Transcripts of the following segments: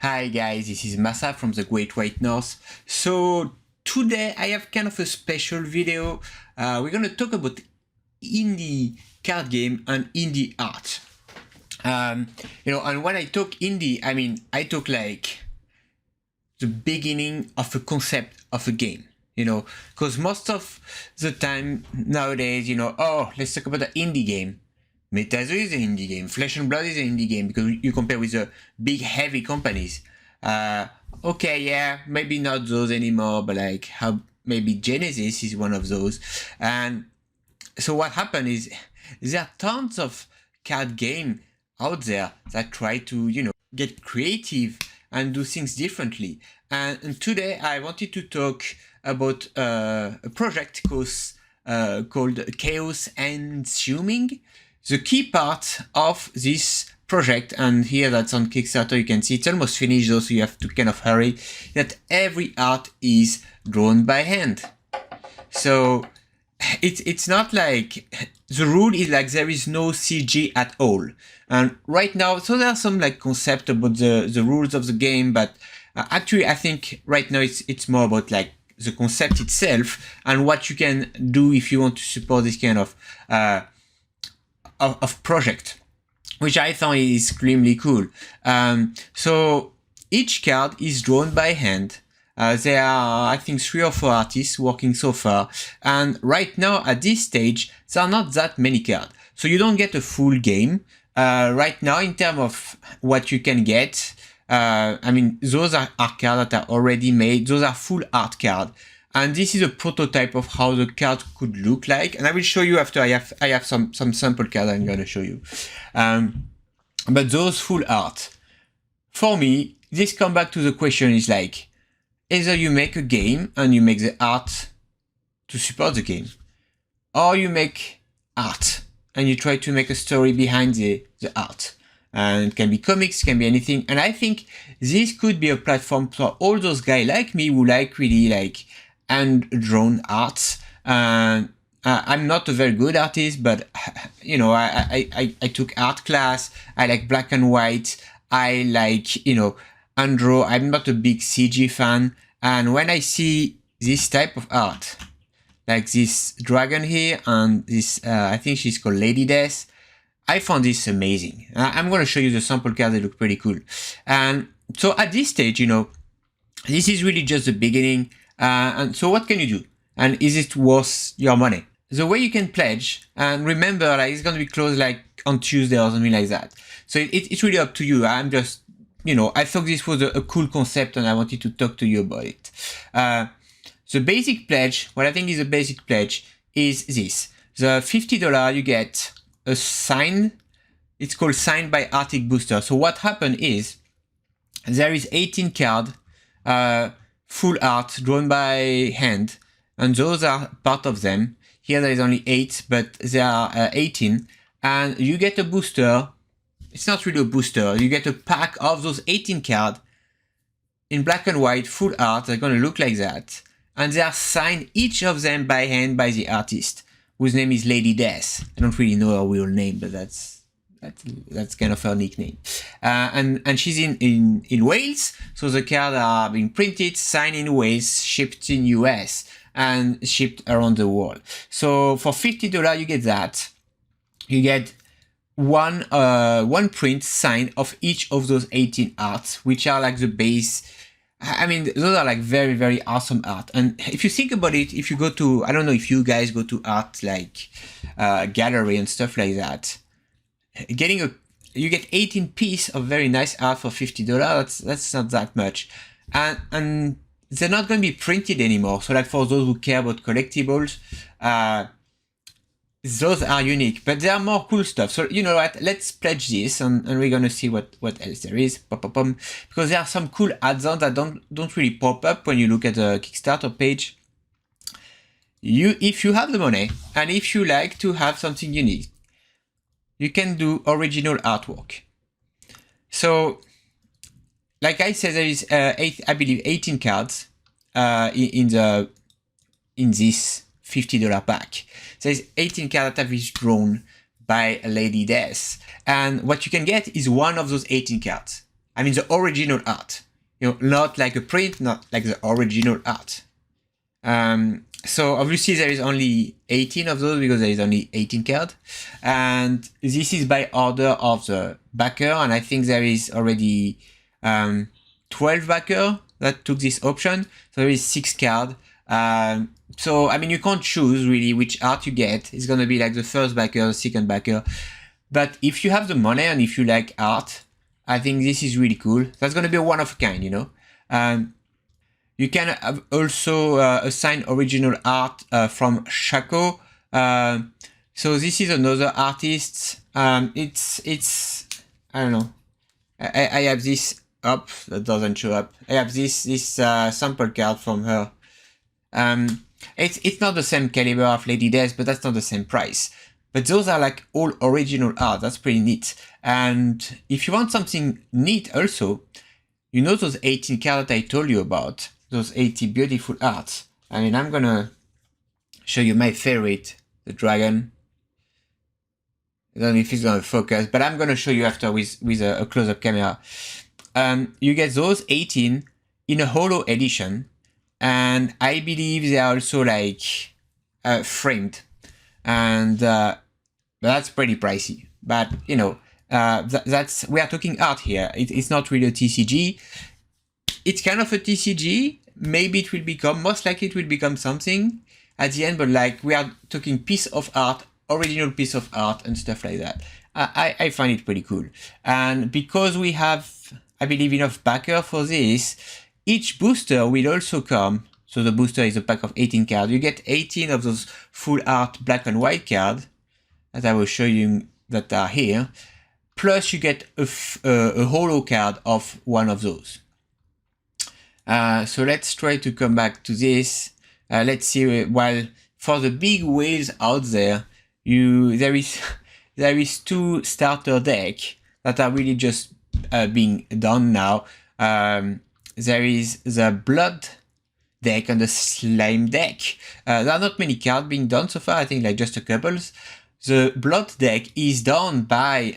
Hi guys, this is Massa from the Great White North. So today I have kind of a special video. We're gonna talk about indie card game and indie art. And when I talk indie, I mean I talk like the beginning of a concept of a game. Because most of the time nowadays, let's talk about the indie game. Metazo is an indie game. Flesh and Blood is an indie game because you compare with the big heavy companies. Okay, yeah, maybe not those anymore, but like how maybe Genesis is one of those. And so what happened is there are tons of card game out there that try to, get creative and do things differently. And today I wanted to talk about a project called Chaos Ensuming. The key part of this project, and here that's on Kickstarter, you can see it's almost finished though, so you have to kind of hurry, that every art is drawn by hand. So it's not like, the rule is like there is no CG at all. And right now, so there are some like concept about the rules of the game, but actually I think right now it's more about like the concept itself and what you can do if you want to support this kind of project, which I thought is extremely cool. So each card is drawn by hand. There are, I think, 3 or 4 artists working so far. And right now, at this stage, there are not that many cards. So you don't get a full game. Right now, in terms of what you can get, I mean, those are art cards that are already made. Those are full art cards. And this is a prototype of how the card could look like. And I will show you after I have some sample cards I'm going to show you. But those full art, for me, this come back to the question is like, either you make a game and you make the art to support the game, or you make art and you try to make a story behind the art. And it can be comics, can be anything. And I think this could be a platform for all those guys like me who like really like hand-drawn art. I'm not a very good artist, but I took art class. I like black and white. I like, hand draw. I'm not a big CG fan. And when I see this type of art, like this dragon here and this, I think she's called Lady Death, I found this amazing. I'm going to show you the sample cards. They look pretty cool. And so at this stage, this is really just the beginning. And so what can you do? And is it worth your money? The way you can pledge, and remember, like it's going to be closed like on Tuesday or something like that. So it's really up to you. I'm just, I thought this was a cool concept and I wanted to talk to you about it. The basic pledge, what I think is a basic pledge is this. The $50, you get a sign. It's called Signed by Arctic Booster. So what happened is there is 18 cards, full art drawn by hand, and those are part of them. Here there is only 8, but there are 18, and you get a booster. It's not really a booster. You get a pack of those 18 cards in black and white, full art. They're going to look like that, and they are signed, each of them by hand by the artist, whose name is Lady Death. I don't really know her real name, but that's kind of her nickname. And she's in Wales, so the cards are being printed, signed in Wales, shipped in US, and shipped around the world. So for $50, you get that. You get one print signed of each of those 18 arts, which are like the base. I mean, those are like very, very awesome art. And if you think about it, if you go to, I don't know if you guys go to art like gallery and stuff like that, you get 18 pieces of very nice art for $50. That's not that much, and they're not going to be printed anymore. So like for those who care about collectibles, those are unique, but there are more cool stuff. So you know what? Let's pledge this, and we're gonna see what else there is. Because there are some cool add-ons that don't really pop up when you look at the Kickstarter page. If you have the money and if you like to have something unique, you can do original artwork. So, like I said, there is I believe 18 cards in this $50 pack. There's 18 cards that have been drawn by Lady Death, and what you can get is one of those 18 cards. I mean the original art. Not like a print, not like the original art. So obviously there is only 18 of those because there is only 18 cards. And this is by order of the backer. And I think there is already 12 backer that took this option. So there is 6 cards. So, I mean, you can't choose really which art you get. It's going to be like the first backer, the second backer. But if you have the money and if you like art, I think this is really cool. That's going to be a one of a kind, You can have also assign original art from Shaco. So this is another artist. It's I don't know. I have this up that doesn't show up. I have this sample card from her. It's not the same caliber of Lady Death, but that's not the same price. But those are like all original art. That's pretty neat. And if you want something neat also, those 18 cards that I told you about, those 80 beautiful arts. I mean, I'm gonna show you my favorite, the dragon. I don't know if it's gonna focus, but I'm gonna show you after with a close-up camera. You get those 18 in a holo edition, and I believe they are also like framed, and that's pretty pricey. But that's we are talking art here. It's not really a TCG. It's kind of a TCG. Maybe it will become, most likely it will become something at the end, but like we are talking piece of art, original piece of art and stuff like that. I find it pretty cool. And because we have, I believe, enough backer for this, each booster will also come. So the booster is a pack of 18 cards. You get 18 of those full art black and white cards, as I will show you that are here. Plus you get a holo card of one of those. So let's try to come back to this. Let's see. While for the big whales out there, there is 2 starter deck that are really just being done now. There is the blood deck and the slime deck. There are not many cards being done so far. I think like just a couple. The blood deck is done by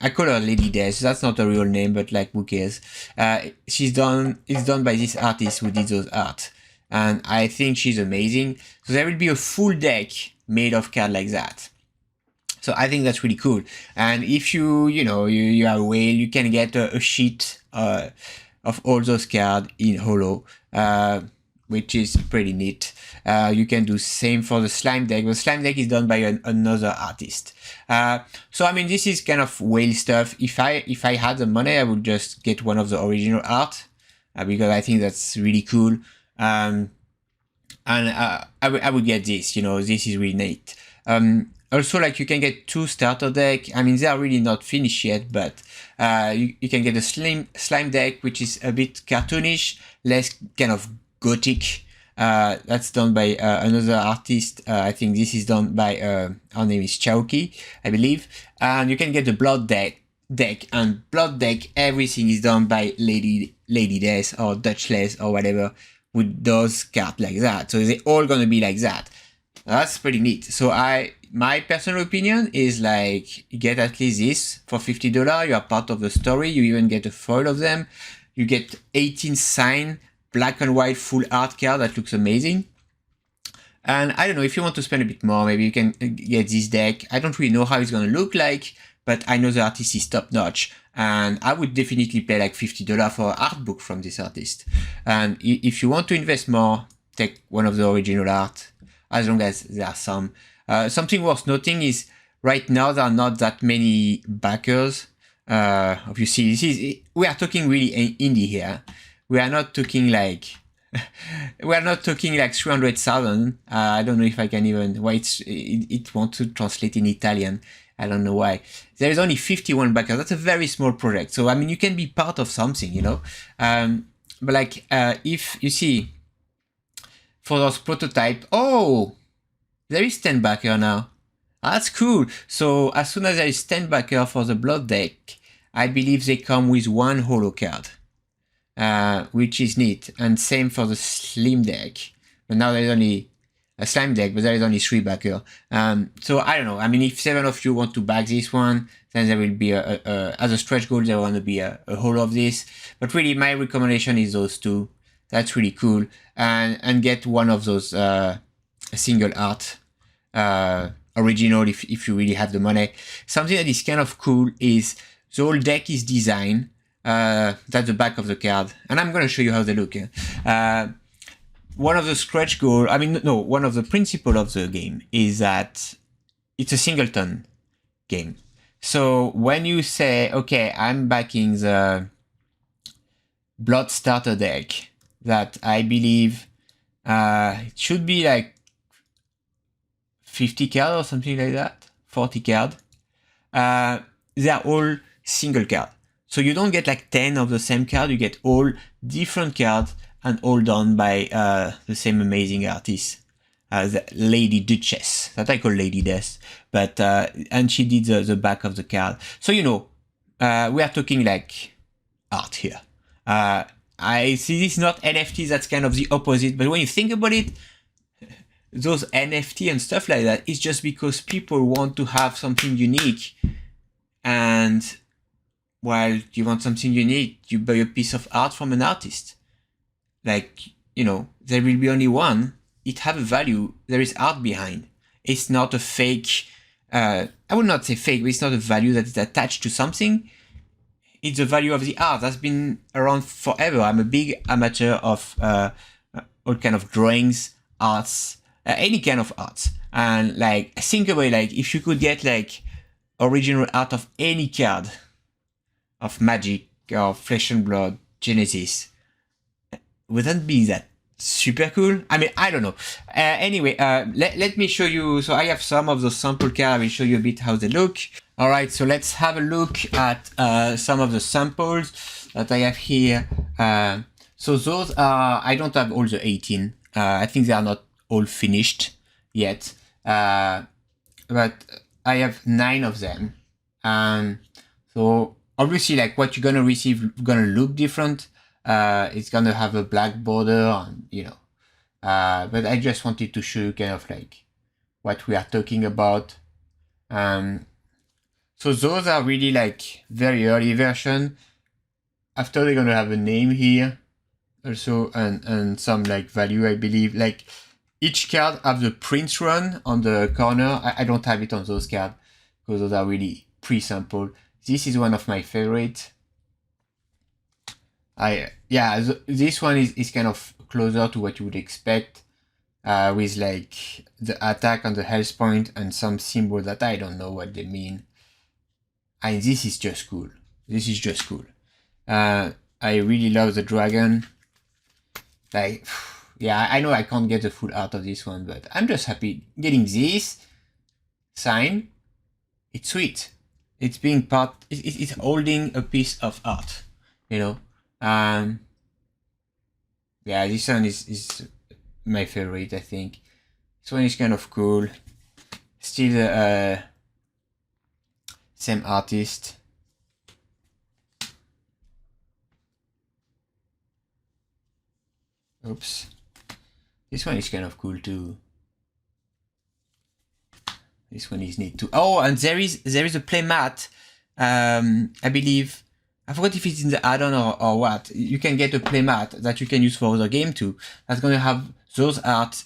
I call her Lady Death. That's not a real name, but like who cares? It's done by this artist who did those art, and I think she's amazing. So there will be a full deck made of cards like that. So I think that's really cool. And if you are a whale, you can get a sheet of all those cards in holo, which is pretty neat. You can do same for the slime deck. The slime deck is done by another artist. So I mean, this is kind of whale stuff. If I had the money, I would just get one of the original art because I think that's really cool. And I would get this. This is really neat. Also, like you can get 2 starter deck. I mean, they are really not finished yet, but you can get a slime deck, which is a bit cartoonish, less kind of gothic. That's done by another artist. I think this is done by her name is Chauki, I believe. And you can get the blood deck, and blood deck, everything is done by Lady Death or Dutchless or whatever, with those cards like that. So they're all gonna be like that. That's pretty neat. So my personal opinion is like, you get at least this for $50. You are part of the story. You even get a foil of them. You get 18 signed black and white full art card that looks amazing. And I don't know, if you want to spend a bit more, maybe you can get this deck. I don't really know how it's going to look like, but I know the artist is top notch. And I would definitely pay like $50 for an art book from this artist. And if you want to invest more, take one of the original art, as long as there are some. Something worth noting is right now there are not that many backers. Obviously, we are talking really indie here. We are not talking like 300,000. I don't know if I can even why it wants to translate in Italian. I don't know why. There is only 51 backers. That's a very small project. So I mean, you can be part of something, But like if you see for those prototype, there is 10 backer now. That's cool. So as soon as there is 10 backer for the blood deck, I believe they come with 1 holo card, which is neat. And same for the slim deck. But now there's only a slime deck, but there is only 3 backer. So I don't know. I mean, if 7 of you want to back this one, then there will be as a stretch goal, there will be a whole of this. But really, my recommendation is those 2. That's really cool. And get one of those single art original if you really have the money. Something that is kind of cool is the whole deck is designed. That's the back of the card, and I'm going to show you how they look. One of the stretch goal, one of the principle of the game is that it's a singleton game. So when you say, okay, I'm backing the Blood Starter deck, that I believe it should be like 50 card or something like that, 40 card. They are all single card. So you don't get like 10 of the same card, you get all different cards and all done by the same amazing artist, the Lady Duchess, that I call Lady Death, but and she did the back of the card. So we are talking like art here. I see this is not NFT, that's kind of the opposite, but when you think about it, those NFT and stuff like that, it's just because people want to have something unique. And while you want something unique, you buy a piece of art from an artist. Like, there will be only one. It have a value. There is art behind. It's not a fake, I would not say fake, but it's not a value that is attached to something. It's the value of the art that's been around forever. I'm a big amateur of all kind of drawings, arts, any kind of arts. And like, think about it, like if you could get like original art of any card of Magic or Flesh and Blood, Genesis, wouldn't be that super cool? I mean, I don't know. Anyway, let me show you. So I have some of those sample cards. I will show you a bit how they look. All right, so let's have a look at some of the samples that I have here. So those are, I don't have all the 18. I think they are not all finished yet. But I have 9 of them. So obviously, like what you're gonna receive gonna look different. It's gonna have a black border, and but I just wanted to show you kind of like what we are talking about. So those are really like very early version. After they're gonna have a name here, also, and some like value, I believe. Like each card have the print run on the corner. I don't have it on those cards because those are really pre-sampled. This is one of my favorite. This one is kind of closer to what you would expect, with like the attack on the health point and some symbol that I don't know what they mean. And this is just cool. This is just cool. I really love the dragon. Like, yeah, I know I can't get the full art of this one, but I'm just happy getting this sign. It's sweet. It's being part. It's holding a piece of art. Yeah, this one is my favorite, I think. This one is kind of cool. Still the same artist. Oops. This one is kind of cool too. This one is neat too. Oh, and there is a playmat. I believe, I forgot if it's in the add-on or what. You can get a playmat that you can use for the game too. That's gonna have those art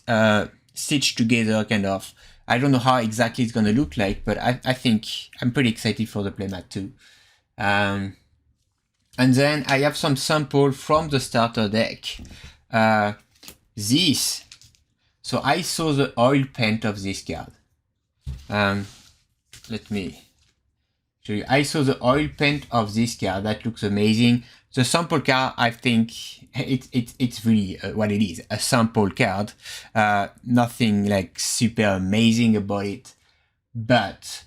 stitched together, kind of. I don't know how exactly it's gonna look like, but I think I'm pretty excited for the playmat too. And then I have some sample from the starter deck. This. So I saw the oil paint of this card. Let me show you. I saw the oil paint of this card. That looks amazing. The sample card, I think it's really what it is, a sample card. Nothing like super amazing about it, but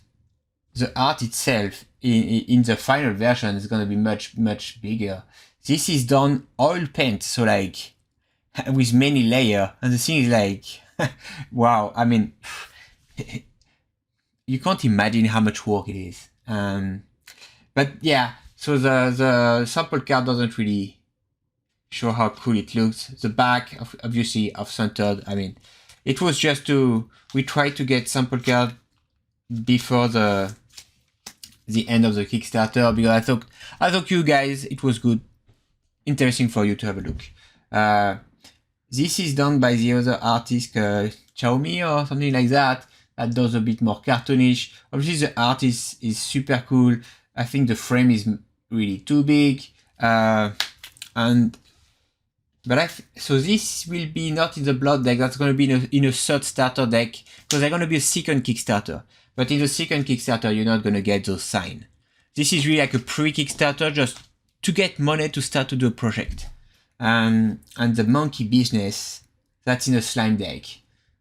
the art itself in the final version is going to be much bigger. This is done oil paint, so like with many layers, and the thing is like wow, I mean you can't imagine how much work it is. But yeah, so the sample card doesn't really show how cool it looks. The back, obviously, off-centered. I mean, it was just we tried to get sample card before the end of the Kickstarter, because I thought you guys, it was good, interesting for you to have a look. This is done by the other artist, Xiaomi or something like that does a bit more cartoonish. Obviously the art is super cool. I think the frame is really too big, so this will be not in the blood deck. That's going to be in a third starter deck, because they're going to be a second Kickstarter. But in the second Kickstarter, you're not going to get those signs. This is really like a pre-Kickstarter, just to get money to start to do a project. And the monkey business, that's in a slime deck.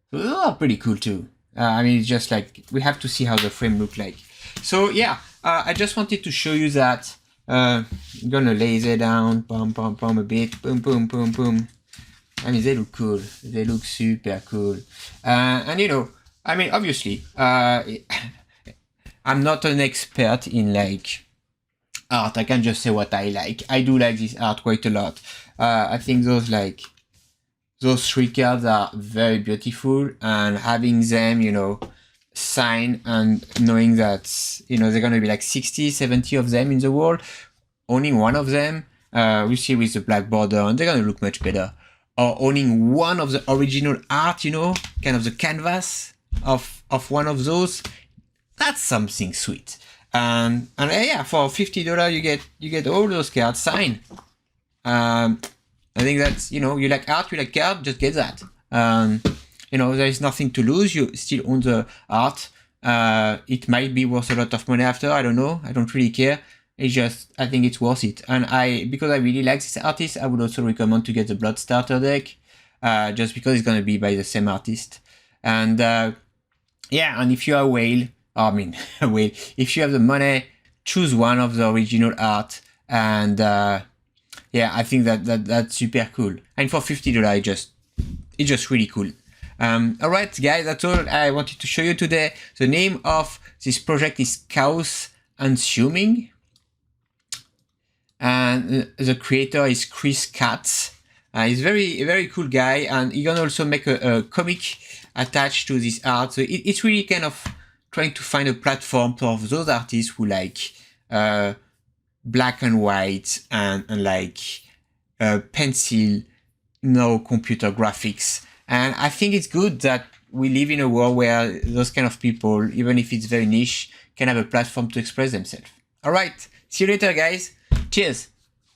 So those are pretty cool too. I mean, it's just like, we have to see how the frame look like. So yeah, I just wanted to show you that. I'm gonna laser down, pom a bit, boom, boom, boom. I mean, they look cool. They look super cool. And you know, I mean, obviously, I'm not an expert in like art. I can just say what I like. I do like this art quite a lot. I think those 3 cards are very beautiful, and having them, you know, sign and knowing that, you know, they're going to be like 60, 70 of them in the world, owning one of them, we see with the black border, and they're going to look much better. Or owning one of the original art, you know, kind of the canvas of one of those, that's something sweet. And yeah, for $50 you get all those cards signed. I think that's, you know, you like art, you like card, just get that. You know, there is nothing to lose. You still own the art. It might be worth a lot of money after. I don't know. I don't really care. It's just, I think it's worth it. And because I really like this artist, I would also recommend to get the Blood Starter deck, just because it's going to be by the same artist. And yeah, and if you are a whale, if you have the money, choose one of the original art. And yeah, I think that's super cool. And for $50, it's just really cool. All right, guys, that's all I wanted to show you today. The name of this project is Chaos Ensuming. And the creator is Chris Katz. He's a very cool guy, and he can also make a comic attached to this art. So it's really kind of trying to find a platform for those artists who like black and white and like pencil, no computer graphics. And I think it's good that we live in a world where those kind of people, even if it's very niche, can have a platform to express themselves. All right, see you later, guys. Cheers.